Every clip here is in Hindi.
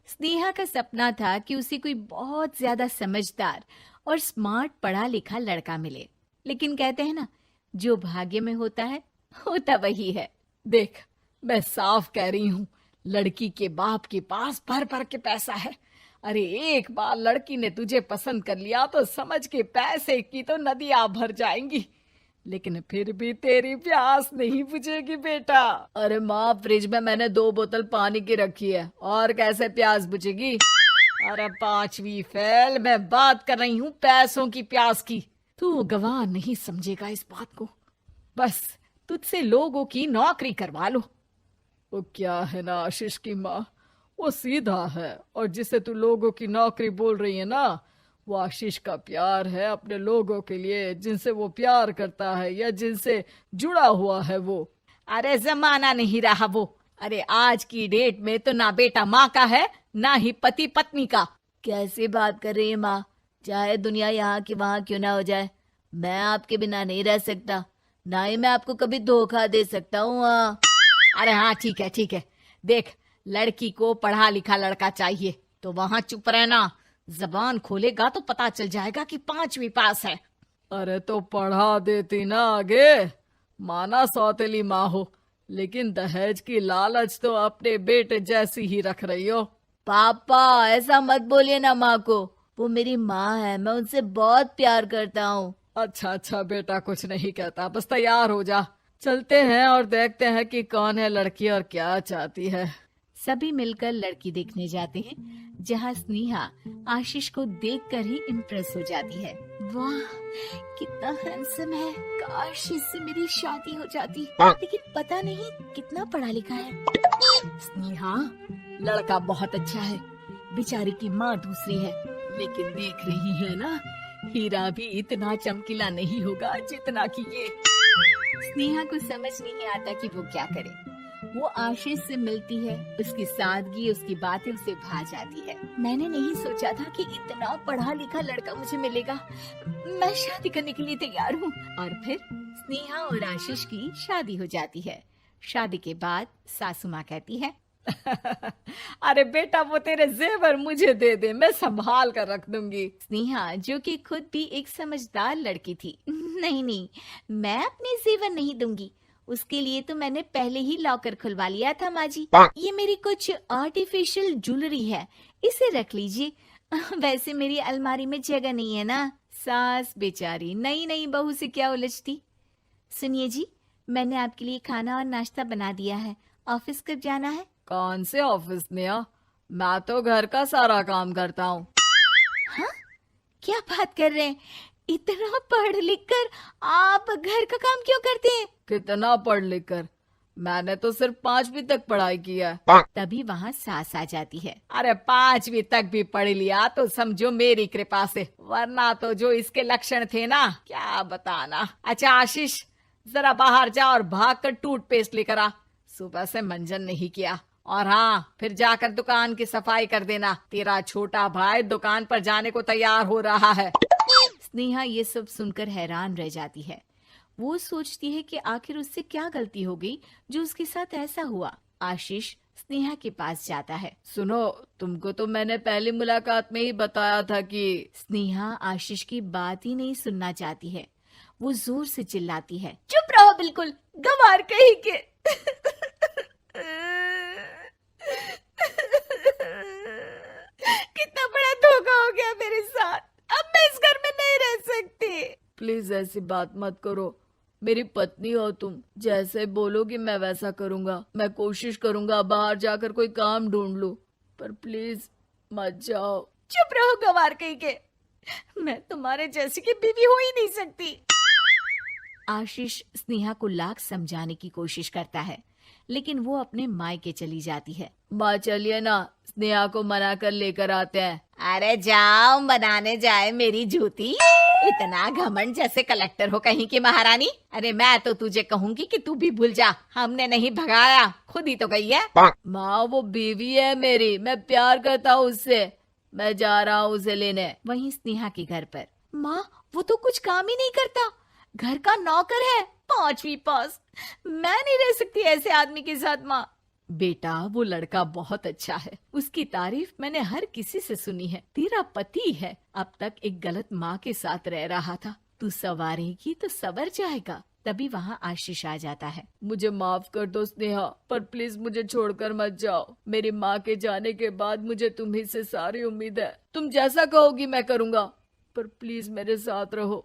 स्नेहा का सपना था कि उसे कोई बहुत ज्यादा समझदार और स्मार्ट पढ़ा लिखा लड़का मिले। लेकिन कहते हैं ना, जो भाग्य में होता है होता वही है। देख, मैं साफ कह रही हूँ, लड़की के बाप के पास भर भर के पैसा है। अरे एक बार लड़की ने तुझे पसंद कर लिया तो समझ के पैसे की तो नदियां भर जाएंगी, लेकिन फिर भी तेरी प्यास नहीं बुझेगी बेटा। अरे माँ, फ्रिज में मैंने 2 बोतल पानी की रखी है, और कैसे प्यास बुझेगी? अरे 5वीं फेल, मैं बात कर रही हूँ पैसों की प्यास की। तू गवाह नहीं समझेगा इस बात को। बस तुझसे लोगों की नौकरी करवा लो। वो क्या है ना आशीष की माँ, वो सीधा है, और जिसे तू लोगों की नौकरी बोल रही है ना, वो आशीष का प्यार है अपने लोगों के लिए, जिनसे वो प्यार करता है या जिनसे जुड़ा हुआ है वो। अरे जमाना नहीं रहा वो। अरे आज की डेट में तो ना बेटा माँ का है, ना ही पति पत्नी का। कैसी बात कर रही है माँ? चाहे दुनिया यहाँ की वहाँ क्यों ना हो जाए, मैं आपके बिना नहीं रह सकता। ना ही मैं आपको कभी धोखा दे सकता हूँ। अरे हाँ, ठीक है ठीक है। देख, लड़की को पढ़ा लिखा लड़का चाहिए तो वहां चुप रहना। जबान खोलेगा तो पता चल जाएगा कि 5वीं पास है। अरे तो पढ़ा देती ना आगे। माना सौतेली माँ हो, लेकिन दहेज की लालच तो अपने बेटे जैसी ही रख रही हो। पापा ऐसा मत बोलिए ना माँ को, वो मेरी माँ है, मैं उनसे बहुत प्यार करता हूँ। अच्छा अच्छा बेटा, कुछ नहीं कहता, बस तैयार हो जा, चलते हैं और देखते हैं कि कौन है लड़की और क्या चाहती है। सभी मिलकर लड़की देखने जाते हैं, जहाँ स्नेहा आशीष को देखकर ही इम्प्रेस हो जाती है। वाह, कितना हैंडसम है। काश इससे मेरी शादी हो जाती, लेकिन पता नहीं कितना पढ़ा लिखा है। स्नेहा, लड़का बहुत अच्छा है, बेचारी की माँ दूसरी है, लेकिन देख रही है ना, हीरा भी इतना चमकीला नहीं होगा जितना कि ये। स्नेहा को समझ नहीं आता कि वो क्या करे। वो आशीष से मिलती है, उसकी सादगी, उसकी बातें उसे भा जाती है। मैंने नहीं सोचा था कि इतना पढ़ा लिखा लड़का मुझे मिलेगा। मैं शादी करने के लिए तैयार हूँ। और फिर स्नेहा और आशीष की शादी हो जाती है। शादी के बाद सासू माँ कहती है, अरे बेटा, वो तेरे जेवर मुझे दे दे, मैं संभाल कर रख दूंगी। स्नेहा, जो कि खुद भी एक समझदार लड़की थी, नहीं नहीं, मैं अपने जेवर नहीं दूंगी। उसके लिए तो मैंने पहले ही लॉकर खुलवा लिया था माँ जी। ये मेरी कुछ आर्टिफिशियल ज्वेलरी है, इसे रख लीजिए। वैसे मेरी अलमारी में जगह नहीं है ना। सास बेचारी नई नई बहू से क्या उलझती। सुनिए जी, मैंने आपके लिए खाना और नाश्ता बना दिया है। ऑफिस कब जाना है? कौन से ऑफिस में? मैं तो घर का सारा काम करता हूँ। हाँ, क्या बात कर रहे हैं? इतना पढ़ लिख कर आप घर का काम क्यों करते हैं? कितना पढ़ लिख कर? मैंने तो सिर्फ 5वीं तक पढ़ाई की है। तभी वहाँ सास आ जाती है। अरे 5वीं तक भी पढ़ लिया तो समझो मेरी कृपा से, वरना तो जो इसके लक्षण थे ना, क्या बताना। अच्छा आशीष, जरा बाहर जा और भाग कर टूथपेस्ट लेकर आ। सुबह से मंजन नहीं किया। और हाँ, फिर जाकर दुकान की सफाई कर देना। तेरा छोटा भाई दुकान पर जाने को तैयार हो रहा है। स्नेहा ये सब सुनकर हैरान रह जाती है। वो सोचती है कि आखिर उससे क्या गलती हो गई जो उसके साथ ऐसा हुआ। आशीष स्नेहा के पास जाता है। सुनो, तुमको तो मैंने पहली मुलाकात में ही बताया था कि। स्नेहा आशीष की बात ही नहीं सुनना चाहती है। वो जोर से चिल्लाती है, चुप रहो बिल्कुल, गंवार कहीं के। कितना बड़ा धोखा हो गया मेरे साथ। अब मैं इस घर में नहीं रह सकती। प्लीज ऐसी बात मत करो, मेरी पत्नी हो तुम, जैसे बोलोगी मैं वैसा करूंगा। मैं कोशिश करूंगा बाहर जाकर कोई काम ढूंढ लूं, पर प्लीज मत जाओ। चुप रहो गंवार कहीं के, मैं तुम्हारे जैसी की बीवी हो ही नहीं सकती। आशीष स्नेहा को लाख समझाने की कोशिश करता है, लेकिन वो अपने मायके चली जाती है। माँ चलिए ना, स्नेहा को मना कर लेकर आते हैं। अरे जाओ, बनाने जाए मेरी जूती। इतना घमंड, जैसे कलेक्टर हो कहीं की महारानी। अरे मैं तो तुझे कहूंगी कि तू भी भूल जा, हमने नहीं भगाया, खुद ही तो गई है। माँ वो बीवी है मेरी, मैं प्यार करता हूँ उससे, मैं जा रहा हूँ उसे लेने। वहीं स्नेहा के घर पर, माँ वो तो कुछ काम ही नहीं करता, घर का नौकर है, 5वीं पास। मैं नहीं रह सकती ऐसे आदमी के साथ माँ। बेटा वो लड़का बहुत अच्छा है, उसकी तारीफ मैंने हर किसी से सुनी है। तेरा पति है, अब तक एक गलत माँ के साथ रह रहा था, तू संवारेगी तो संवर जाएगा। तभी वहाँ आशीष आ जाता है। मुझे माफ कर दो स्नेहा, पर प्लीज मुझे छोड़कर मत जाओ। मेरी माँ के जाने के बाद मुझे तुम्ही से सारी उम्मीद है। तुम जैसा कहोगी मैं करूँगा, पर प्लीज मेरे साथ रहो।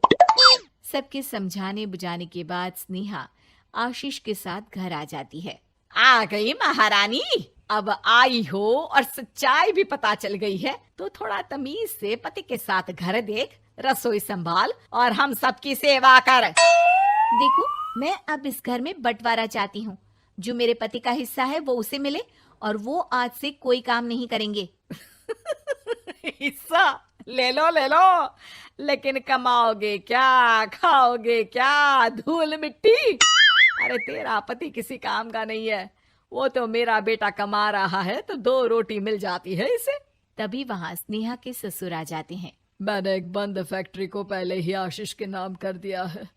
सबके समझाने बुझाने के बाद स्नेहा आशीष के साथ घर आ जाती है। आ गई महारानी, अब आई हो और सच्चाई भी पता चल गई है, तो थोड़ा तमीज से पति के साथ घर देख, रसोई संभाल और हम सबकी सेवा कर। देखो, मैं अब इस घर में बंटवारा चाहती हूँ। जो मेरे पति का हिस्सा है वो उसे मिले और वो आज से कोई काम नहीं करेंगे। हिस्सा ले लो, लेकिन कमाओगे क्या, खाओगे क्या, धूल मिट्टी। अरे तेरा पति किसी काम का नहीं है, वो तो मेरा बेटा कमा रहा है तो 2 रोटी मिल जाती है इसे। तभी वहाँ स्नेहा के ससुर आ जाते हैं। मैंने एक बंद फैक्ट्री को पहले ही आशीष के नाम कर दिया है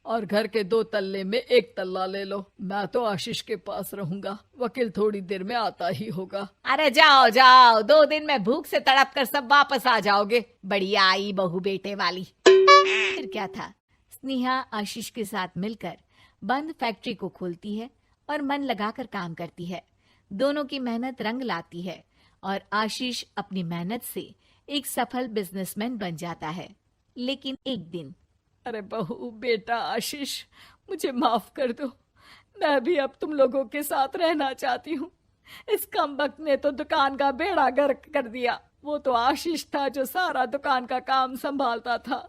और घर के 2 तल्ले में 1 तल्ला ले लो। मैं तो आशीष के पास रहूंगा, वकील थोड़ी देर में आता ही होगा। अरे जाओ जाओ, 2 दिन में भूख से तड़प कर सब वापस आ जाओगे। बढ़िया आई बहू बेटे वाली। फिर क्या था, स्नेहा आशीष के साथ मिलकर बंद फैक्ट्री को खोलती है और मन लगाकर काम करती है। दोनों की मेहनत रंग लाती है और आशीष अपनी मेहनत से एक सफल बिजनेसमैन बन जाता है। लेकिन एक दिन, अरे बहू बेटा आशीष, मुझे माफ कर दो, मैं भी अब तुम लोगों के साथ रहना चाहती हूँ। इस कमबख्त ने तो दुकान का बेड़ा गर्क कर दिया। वो तो आशीष था जो सारा दुकान का काम संभालता था।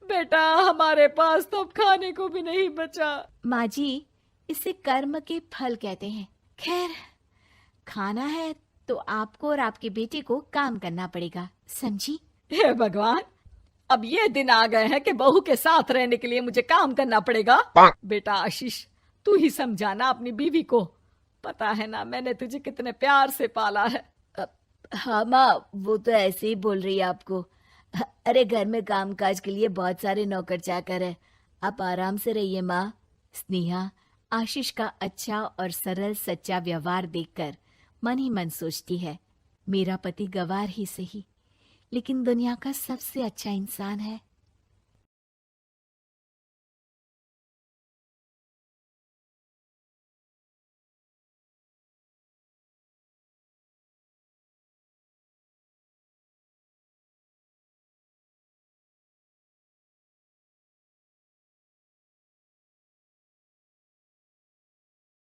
बेटा हमारे पास तो अब खाने को भी नहीं बचा। माँ जी, इसे कर्म के फल कहते हैं। खैर, खाना है तो आपको और आपके बेटे को काम करना पड़ेगा, समझी? हे भगवान, अब ये दिन आ गए हैं कि बहू के साथ रहने के लिए मुझे काम करना पड़ेगा। बेटा आशीष, तू ही समझाना अपनी बीवी को। पता है ना मैंने तुझे कितने प्यार से पाला है। हाँ माँ, वो तो ऐसे ही बोल रही है आपको। अरे घर में कामकाज के लिए बहुत सारे नौकर चाकर है, आप आराम से रहिए माँ। स्नेहा आशीष का अच्छा और सरल सच्चा व्यवहार देखकर मन ही मन सोचती है, मेरा पति गवार ही सही, लेकिन दुनिया का सबसे अच्छा इंसान है।